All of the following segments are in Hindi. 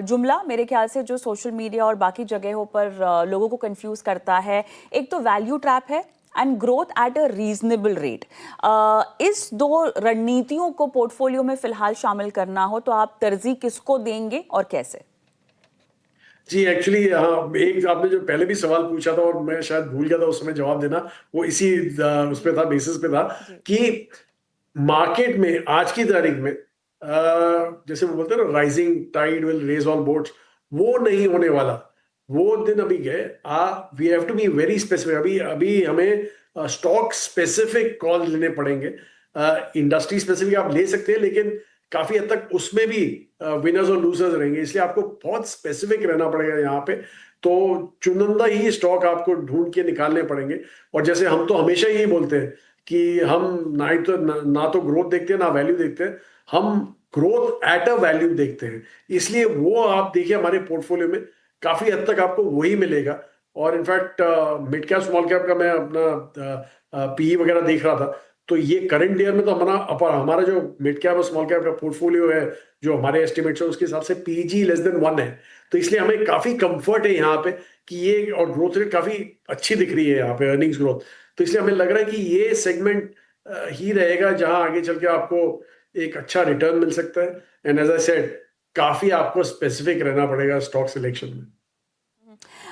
जुमला मेरे ख्याल से जो सोशल मीडिया और बाकी जगहों पर लोगों को कंफ्यूज करता है, एक तो वैल्यू ट्रैप है and growth at a reasonable rate. इस दो रणनीतियों को पोर्टफोलियो में फिलहाल शामिल करना हो तो आप तरजीह किसको देंगे और कैसे? जी एक्चुअली हाँ, एक आपने जो पहले भी सवाल पूछा था और मैं शायद भूल गया था उस समय जवाब देना। वो इसी उस पे था, बेसिस पे था जी। कि मार्केट में आज की तारीख में जैसे वो बोलते हैं ना, rising tide will raise all boats, वो नहीं होने वाला। वो दिन अभी गए। We have to be very specific. अभी अभी हमें स्टॉक स्पेसिफिक कॉल लेने पड़ेंगे। इंडस्ट्री स्पेसिफिक आप ले सकते हैं, लेकिन काफी हद तक उसमें भी विनर्स और लूजर्स रहेंगे, इसलिए आपको बहुत स्पेसिफिक रहना पड़ेगा यहाँ पे। तो चुनिंदा ही स्टॉक आपको ढूंढ के निकालने पड़ेंगे। और जैसे हम तो हमेशा ही बोलते हैं कि हम ना तो ग्रोथ देखते हैं ना वैल्यू देखते हैं, हम ग्रोथ एट अ वैल्यू देखते हैं। इसलिए वो आप देखिए हमारे पोर्टफोलियो में काफी हद तक आपको वही मिलेगा। और in fact mid cap small cap का मैं अपना पीई वगैरह देख रहा था, तो ये करंट ईयर में तो हमारा जो मिड कैप और स्मॉल कैप का पोर्टफोलियो है, जो हमारे एस्टिमेट्स है उसके हिसाब से पीजी लेस देन 1 है। तो इसलिए हमें काफी कंफर्ट है यहाँ पे कि ये, और ग्रोथ रेट काफी अच्छी दिख रही है यहाँ पे, अर्निंग्स ग्रोथ। तो इसलिए हमें लग रहा है कि ये सेगमेंट ही रहेगा जहां आगे चल के आपको एक अच्छा रिटर्न मिल सकता है। एंड एज आई सेड, काफी आपको स्पेसिफिक रहना पड़ेगा स्टॉक सिलेक्शन में।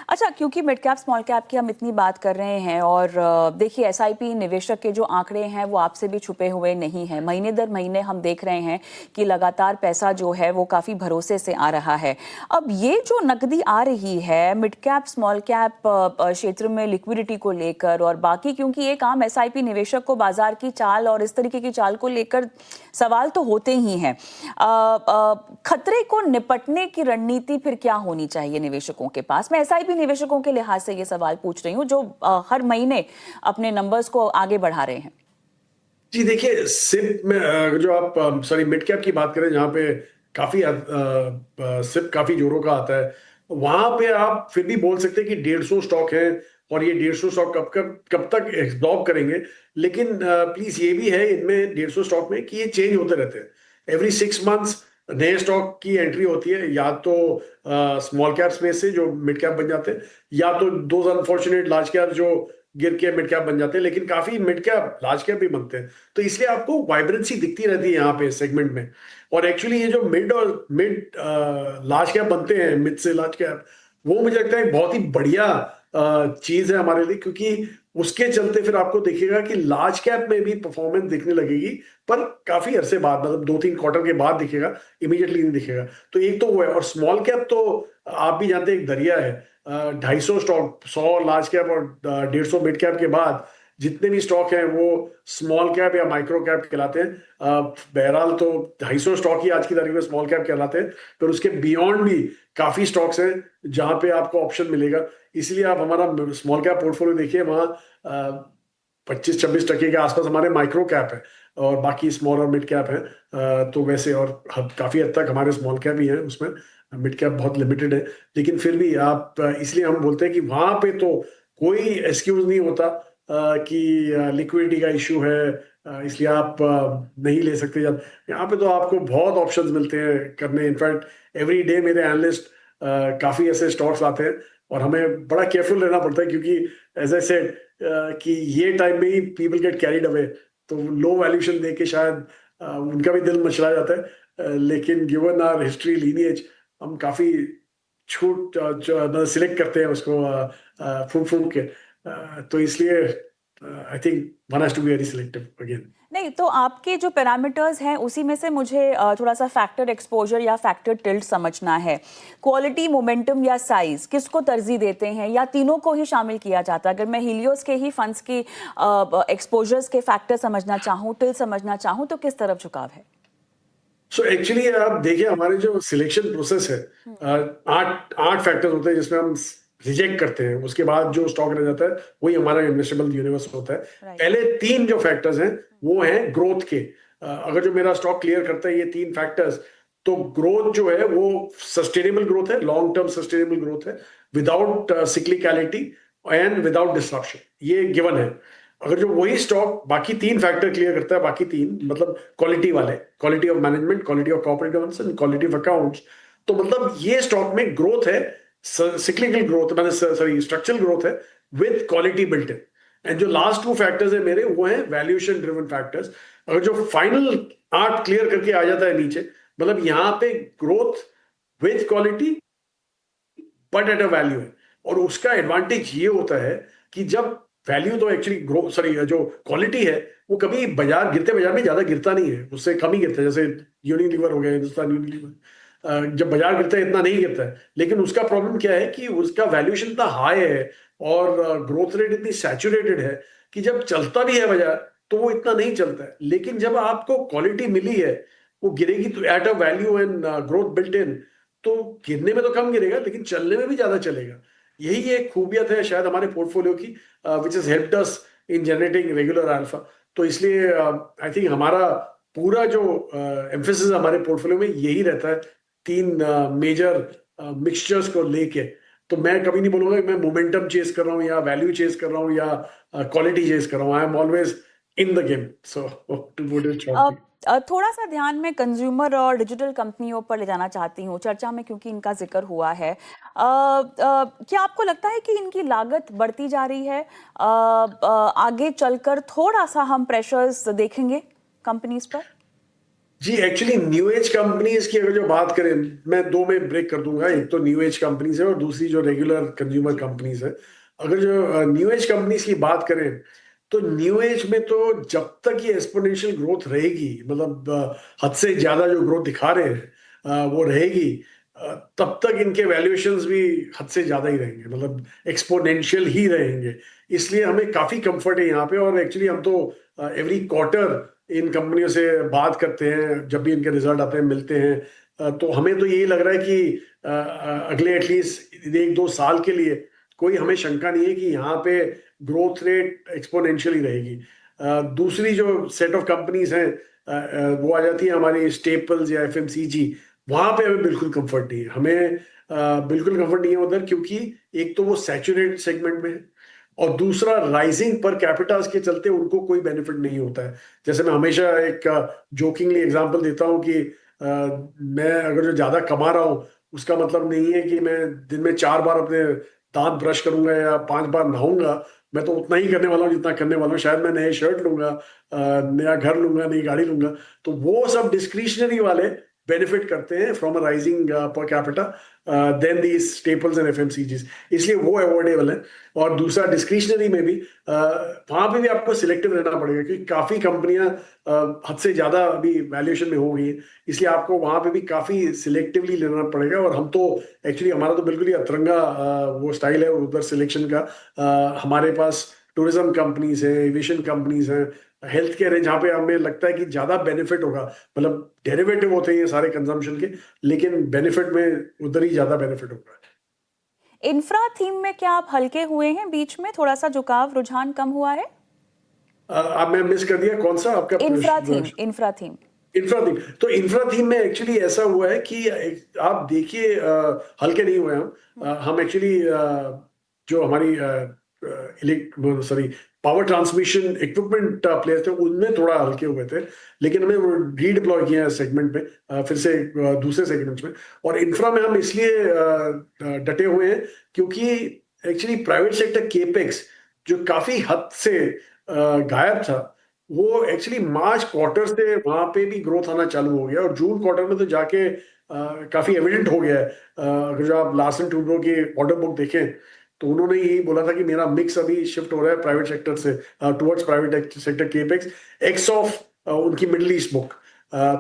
अच्छा, क्योंकि मिड कैप स्मॉल कैप की हम इतनी बात कर रहे हैं और देखिए एसआईपी निवेशक के जो आंकड़े हैं वो आपसे भी छुपे हुए नहीं हैं। महीने दर महीने हम देख रहे हैं कि लगातार पैसा जो है वो काफ़ी भरोसे से आ रहा है। अब ये जो नकदी आ रही है मिड कैप स्मॉल कैप क्षेत्र में लिक्विडिटी को लेकर और बाकी, क्योंकि एक आम एसआईपी निवेशक को बाजार की चाल और इस तरीके की चाल को लेकर सवाल तो होते ही हैं। खतरे को निपटने की रणनीति फिर क्या होनी चाहिए निवेशकों के पास? मैं एसआईपी निवेशकों के लिहाज से ये सवाल पूछ रही हूँ जो हर महीने अपने नंबर्स को आगे बढ़ा रहे हैं। जी देखिए, सिप में जो आप सॉरी मिड कैप की बात करें, जहाँ पे काफी सिप काफी जोरों का आता है, वहां पे आप फिर भी बोल सकते हैं कि 150 स्टॉक है। और ये 150 स्टॉक कब कब कब तक एब्जॉर्ब करेंगे। लेकिन प्लीज ये भी है इनमें 150 स्टॉक में कि ये चेंज होते रहते हैं। एवरी 6 मंथ्स नए स्टॉक की एंट्री होती है, या तो स्मॉल कैप्स में से जो मिड कैप बन जाते हैं, या तो दो अनफॉर्चुनेट लार्ज कैप जो गिर के मिड कैप बन जाते हैं। लेकिन काफी मिड कैप लार्ज कैप भी बनते हैं, तो इसलिए आपको वाइब्रेंसी दिखती रहती है यहाँ पे सेगमेंट में। और एक्चुअली ये जो मिड लार्ज कैप बनते हैं, मिड से लार्ज कैप, वो मुझे लगता है बहुत ही बढ़िया चीज है हमारे लिए, क्योंकि उसके चलते फिर आपको दिखेगा कि लार्ज कैप में भी परफॉर्मेंस दिखने लगेगी, पर काफी अरसे बाद, मतलब 2-3 क्वार्टर के बाद दिखेगा, इमीडिएटली नहीं दिखेगा। तो एक तो वो है। और स्मॉल कैप तो आप भी जानते हैं एक दरिया है। 250 स्टॉक, 100 लार्ज कैप और 150 मिड कैप के बाद जितने भी स्टॉक हैं वो स्मॉल कैप या माइक्रो कैप कहलाते हैं। बहरहाल तो 250 स्टॉक ही आज की तारीख में स्मॉल कैप कहलाते हैं। फिर उसके बियॉन्ड भी काफी स्टॉक्स हैं जहां पे आपको ऑप्शन मिलेगा। इसलिए आप हमारा स्मॉल कैप पोर्टफोलियो देखिए, वहाँ 25-26% के आसपास हमारे माइक्रो कैप है, और बाकी स्मॉल और मिड कैप है। तो वैसे और काफी हद तक हमारे स्मॉल कैप ही हैं उसमें, मिड कैप बहुत लिमिटेड है। लेकिन फिर भी आप इसलिए हम बोलते हैं कि वहां पे तो कोई एक्सक्यूज नहीं होता कि लिक्विडिटी का इश्यू है, इसलिए आप नहीं ले सकते। जब यहाँ पे तो आपको बहुत ऑप्शंस मिलते हैं करने। इनफैक्ट एवरी डे मेरे एनालिस्ट काफी ऐसे स्टॉक्स आते हैं, और हमें बड़ा केयरफुल रहना पड़ता है, क्योंकि एज आई सेड कि ये टाइम में ही पीपल गेट कैरिड अवे। तो लो वैल्यूएशन देके शायद उनका भी दिल मचला जाता है। लेकिन गिवन आवर हिस्ट्री लीनिएज, हम काफी छूट सिलेक्ट करते हैं उसको फूक फूक के। तो इसलिए I think one has to be very selective again. नहीं तो आपके जो पैरामीटर्स हैं उसी में से मुझे थोड़ा सा फैक्टर एक्सपोजर या फैक्टर टिल्ट समझना है। क्वालिटी, मोमेंटम या साइज, किसको तरजीह देते हैं या तीनों को ही शामिल किया जाता है? अगर मैं हीलियोस के ही फंड्स की एक्सपोजर्स के फैक्टर समझना चाहूँ, टिल्ट समझना चाहूँ, तो किस तरफ झुकाव है? सो एक्चुअली आप देखिए हमारे जो सिलेक्शन प्रोसेस है, आठ आठ फैक्टर्स होते हैं जिसमें हम रिजेक्ट करते हैं। उसके बाद जो स्टॉक रह जाता है वही हमारा इन्वेस्टेबल यूनिवर्स होता है। राइट। पहले 3 जो फैक्टर्स हैं वो हैं ग्रोथ के। अगर जो मेरा स्टॉक क्लियर करता है ये 3 फैक्टर्स, तो ग्रोथ जो है वो सस्टेनेबल ग्रोथ है, लॉन्ग टर्म सस्टेनेबल ग्रोथ है, without cyclicality and without disruption, ये गिवन है। अगर जो वही स्टॉक बाकी 3 फैक्टर क्लियर करता है, बाकी 3 मतलब क्वालिटी वाले, quality of management, quality of corporate governance and quality of accounts, तो मतलब ये स्टॉक में ग्रोथ है, सिक्लिकल ग्रोथ मैंने सॉरी स्ट्रक्चरल ग्रोथ है with quality built in. And जो लास्ट 2 फैक्टर्स है मेरे, वो है वैल्यूएशन ड्रिवन फैक्टर्स। अगर जो फाइनल आर्ट क्लियर करके आ जाता है नीचे, मतलब यहाँ पे growth with quality but at a value है। और उसका एडवांटेज ये होता है कि जब वैल्यू तो एक्चुअली ग्रो सॉरी जो क्वालिटी है वो कभी बाजार गिरते बाजार में ज्यादा गिरता नहीं है, उससे कम ही गिरता है। जैसे यूनिलीवर हो गया, हिंदुस्तान यूनिलीवर, जब बाजार गिरता है इतना नहीं गिरता है। लेकिन उसका प्रॉब्लम क्या है कि उसका वैल्यूएशन इतना हाई है और ग्रोथ रेट इतनी सैचुरेटेड है कि जब चलता भी है बाजार तो वो इतना नहीं चलता है। लेकिन जब आपको क्वालिटी मिली है, वो गिरेगी तो at a value and growth built in, तो गिरने में तो कम गिरेगा लेकिन चलने में भी ज्यादा चलेगा। यही एक खूबियत है शायद हमारे पोर्टफोलियो की, which is helped us in generating regular alpha. तो इसलिए आई थिंक हमारा पूरा जो एम्फेसिस हमारे पोर्टफोलियो में यही रहता है, 3 मेजर मिक्सचर्स को लेके। तो मैं कभी नहीं बोलूंगा कि मैं मोमेंटम चेस कर रहा हूँ या वैल्यू चेस कर रहा हूँ या क्वालिटी चेस कर रहा हूँ। I am always in the game. So to put it a, shortly. थोड़ा सा ध्यान में कंज्यूमर और डिजिटल कंपनियों पर ले जाना चाहती हूँ चर्चा में, क्योंकि इनका जिक्र हुआ है। क्या आपको लगता है कि इनकी लागत बढ़ती जा रही है? आगे चलकर थोड़ा सा हम प्रेशर्स देखेंगे कंपनीज पर? जी, एक्चुअली न्यू एज कंपनीज की अगर जो बात करें, मैं 2 में ब्रेक कर दूंगा। एक तो न्यू एज कंपनीज है और दूसरी जो रेगुलर कंज्यूमर कंपनीज है। अगर जो न्यू एज कंपनीज की बात करें, तो न्यू एज में तो जब तक ये एक्सपोनेंशियल ग्रोथ रहेगी, मतलब हद से ज्यादा जो ग्रोथ दिखा रहे हैं वो रहेगी, तब तक इनके वैल्यूएशंस भी हद से ज्यादा ही रहेंगे, मतलब एक्सपोनेंशियल ही रहेंगे। इसलिए हमें काफी कंफर्ट है यहाँ पे। और एक्चुअली हम तो एवरी क्वार्टर इन कंपनियों से बात करते हैं, जब भी इनके रिजल्ट आते हैं मिलते हैं। तो हमें तो यही लग रहा है कि अगले एटलीस्ट 1-2 साल के लिए कोई हमें शंका नहीं है कि यहाँ पे ग्रोथ रेट एक्सपोनेंशियली रहेगी। दूसरी जो सेट ऑफ कंपनीज हैं, वो आ जाती है हमारी स्टेपल्स या एफएमसीजी। वहां पे हमें बिल्कुल कंफर्ट नहीं है, हमें बिल्कुल कंफर्ट नहीं है उधर, क्योंकि एक तो वो सैचुरेटेड सेगमेंट में है और दूसरा राइजिंग पर कैपिटास के चलते उनको कोई बेनिफिट नहीं होता है। जैसे मैं हमेशा एक जोकिंगली एग्जांपल देता हूँ कि मैं अगर जो ज्यादा कमा रहा हूँ, उसका मतलब नहीं है कि मैं दिन में 4 बार अपने दांत ब्रश करूंगा या 5 बार नहाऊंगा। मैं तो उतना ही करने वाला हूँ जितना करने वाला हूँ। शायद मैं नए शर्ट लूंगा, नया घर लूंगा, नई गाड़ी लूंगा। तो वो सब डिस्क्रिशनरी वाले बेनिफिट करते हैं from a rising per capita then the staples and FMCGs, इसलिए वो अवॉर्डेबल है। और दूसरा डिस्क्रिशनरी में भी वहां पे भी आपको सिलेक्टिव रहना पड़ेगा, क्योंकि काफी कंपनियां हद से ज्यादा अभी वैल्यूएशन में हो गई है। इसलिए आपको वहां पे भी काफी सिलेक्टिवली लेना पड़ेगा। और हम तो एक्चुअली हमारा तो बिल्कुल ही अतरंगा वो स्टाइल है उधर सिलेक्शन का। हमारे पास टूरिज्म कंपनीज है, एविएशन कंपनीज हैं, हेल्थ केयर है, जहाँ पे हमें लगता है कि ज्यादा बेनिफिट होगा। मतलब डेरिवेटिव होते हैं ये सारे कंजम्पशन के, लेकिन बेनिफिट में उधर ही ज्यादा बेनिफिट होगा। इंफ्रा थीम में क्या आप हल्के हुए हैं? बीच में थोड़ा सा झुकाव, रुझान कम हुआ है? अब मैं मिस कर दिया, कौन सा आपका इंफ्रा थीम, प्रश्न? Infra theme. Infra theme. तो इंफ्रा थीम में एक्चुअली ऐसा हुआ है कि आप देखिए, हल्के नहीं हुए हम। हम एक्चुअली जो हमारी sorry power transmission equipment players थे उनमें थोड़ा हल्के हुए थे। लेकिन हमें वो रीडिप्लॉय किया है सेगमेंट में, फिर से दूसरे सेगमेंट्स में। और इंफ्रा में हम इसलिए डटे हुए हैं क्योंकि एक्चुअली प्राइवेट सेक्टर केपेक्स जो काफी हद से गायब था, वो एक्चुअली मार्च क्वार्टर से वहां पे भी ग्रोथ आना चालू हो गया। और जून क्वार्टर में तो जाके काफी एविडेंट हो गया है। अगर जो आप लार्सन टूब्रो की ऑर्डर बुक देखें, तो उन्होंने यही बोला था कि मेरा मिक्स अभी शिफ्ट हो रहा है प्राइवेट सेक्टर से towards private sector capex, x of उनकी मिडिल ईस्ट बुक।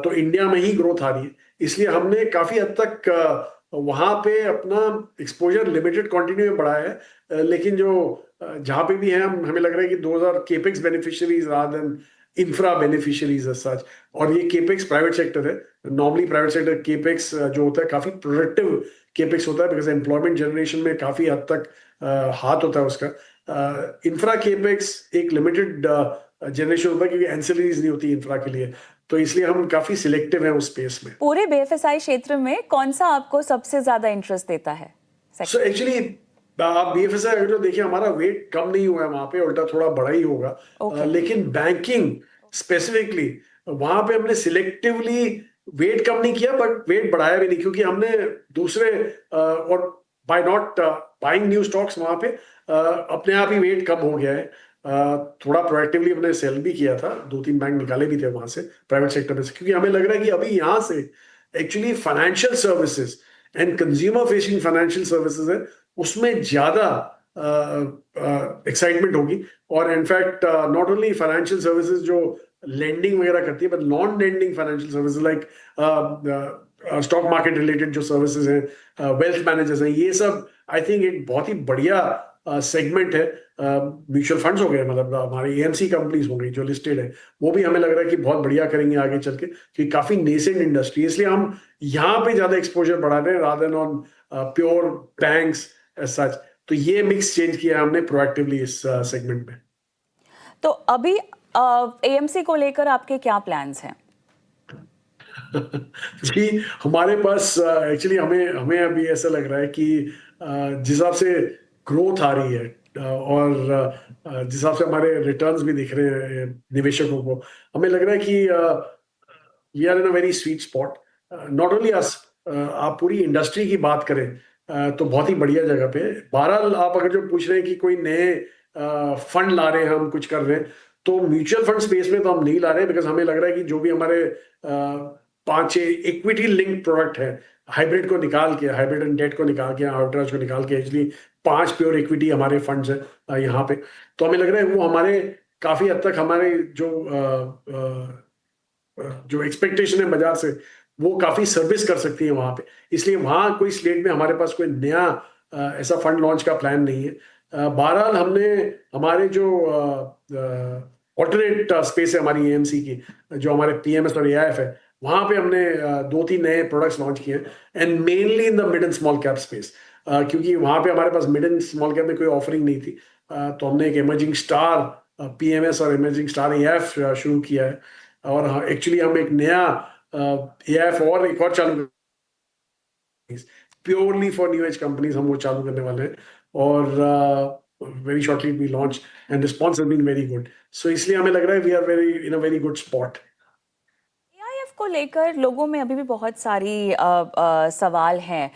तो इंडिया में ही ग्रोथ आ रही है। इसलिए हमने काफी हद तक वहां पे अपना एक्सपोजर लिमिटेड क्वांटिटी में बढ़ाया है। लेकिन जो जहां पे भी है, हमें लग रहा है कि 2000 capex beneficiaries rather than infra beneficiaries such. और ये केपेक्स प्राइवेट सेक्टर है। नॉर्मली प्राइवेट सेक्टर केपेक्स जो होता है काफी प्रोडक्टिव केपेक्स होता है, बिकॉज एम्प्लॉयमेंट जनरेशन में काफी हद तक हाथ होता है उसका। इंफ्रा केपेक्स एक लिमिटेड जनरेशन होता है, क्योंकि एंसिलरीज नहीं होती इंफ्रा के लिए। तो इसलिए हम काफी सिलेक्टिव हैं उस स्पेस में। पूरे बीएफएसआई क्षेत्र में कौन सा आपको सबसे ज्यादा इंटरेस्ट देता है सो सेक्टर? एक्चुअली आप बीएफएसआई अगर जो देखिए, हमारा वेट कम नहीं हुआ है वहां पे, उल्टा थोड़ा बड़ा ही होगा। ओके। लेकिन बैंकिंग स्पेसिफिकली वहां पे हमने सिलेक्टिवली वेट कम नहीं किया बट वेट बढ़ाया भी नहीं, क्योंकि हमने दूसरे और buy not buying new stocks वहां पे अपने आप ही वेट कम हो गया है। थोड़ा प्रोएक्टिवली हमने सेल भी किया था, 2-3 बैंक निकाले भी थे वहां से, प्राइवेट सेक्टर में से, क्योंकि हमें लग रहा है कि अभी यहाँ से actually financial services and consumer facing financial services है, उसमें ज्यादा एक्साइटमेंट होगी। और in fact not only financial services जो लेंडिंग वगैरह करती है, but non lending financial services like stock market related जो सर्विसेज हैं, वेल्थ मैनेजर्स हैं, ये सब आई थिंक एक बहुत ही बढ़िया सेगमेंट है। म्यूचुअल फंड्स हो गए, मतलब हमारी एएमसी कंपनीज हो गई जो लिस्टेड है, वो भी हमें लग रहा है कि बहुत बढ़िया करेंगे आगे चल के, क्योंकि काफी नेसेंट इंडस्ट्री, इसलिए हम यहाँ पे ज्यादा एक्सपोजर बढ़ा रहे हैं rather than on pure banks as such. तो ये मिक्स चेंज किया है हमने प्रोएक्टिवली इस सेगमेंट में। तो अभी एएमसी को लेकर आपके क्या प्लान्स हैं? जी, हमारे पास एक्चुअली हमें हमें अभी ऐसा लग रहा है कि जिस हिसाब से ग्रोथ आ रही है और जिस हिसाब से हमारे रिटर्न्स भी दिख रहे हैं निवेशकों को, हमें लग रहा है कि we are in a very sweet spot. Not only us, आप पूरी इंडस्ट्री की बात करें तो बहुत ही बढ़िया जगह पे है। बहरहाल आप अगर जो पूछ रहे हैं कि कोई नए फंड ला रहे हैं, हम कुछ कर रहे हैं, तो म्यूचुअल फंड स्पेस में तो हम नहीं ला रहे, बिकॉज हमें लग रहा है कि जो भी हमारे 5-6 इक्विटी लिंक प्रोडक्ट है, हाइब्रिड को निकाल के, हाइब्रिड एंड डेट को निकाल के, आर्बिट्राज को निकाल के, एक्चुअली 5 प्योर इक्विटी हमारे फंड्स है यहाँ पे। तो हमें लग रहा है वो हमारे काफी हद तक हमारे जो एक्सपेक्टेशन है बाजार से, वो काफी सर्विस कर सकती है वहां पे। इसलिए वहां कोई स्लेट में हमारे पास कोई नया ऐसा फंड लॉन्च का प्लान नहीं है। बहरहाल हमने हमारे जो ऑल्टरनेट स्पेस है हमारी एएमसी की, जो हमारे पीएमएस और एआईएफ है, वहां पे हमने 2-3 नए प्रोडक्ट्स लॉन्च किए हैं, and mainly in the mid and small cap space, क्योंकि वहां पे हमारे पास मिड एंड स्मॉल कैप में कोई ऑफरिंग नहीं थी। तो हमने एक इमर्जिंग स्टार पीएमएस और इमर्जिंग स्टार एआईएफ शुरू किया है। और एक्चुअली हम एक नया एआईएफ और एक और चालू, purely for new age companies, हम वो चालू करने वाले हैं। और very shortly we launch and response has been very good. So इसलिए हमें लग रहा है we are very in a very good spot. AIF को लेकर लोगों में अभी भी बहुत सारी सवाल हैं।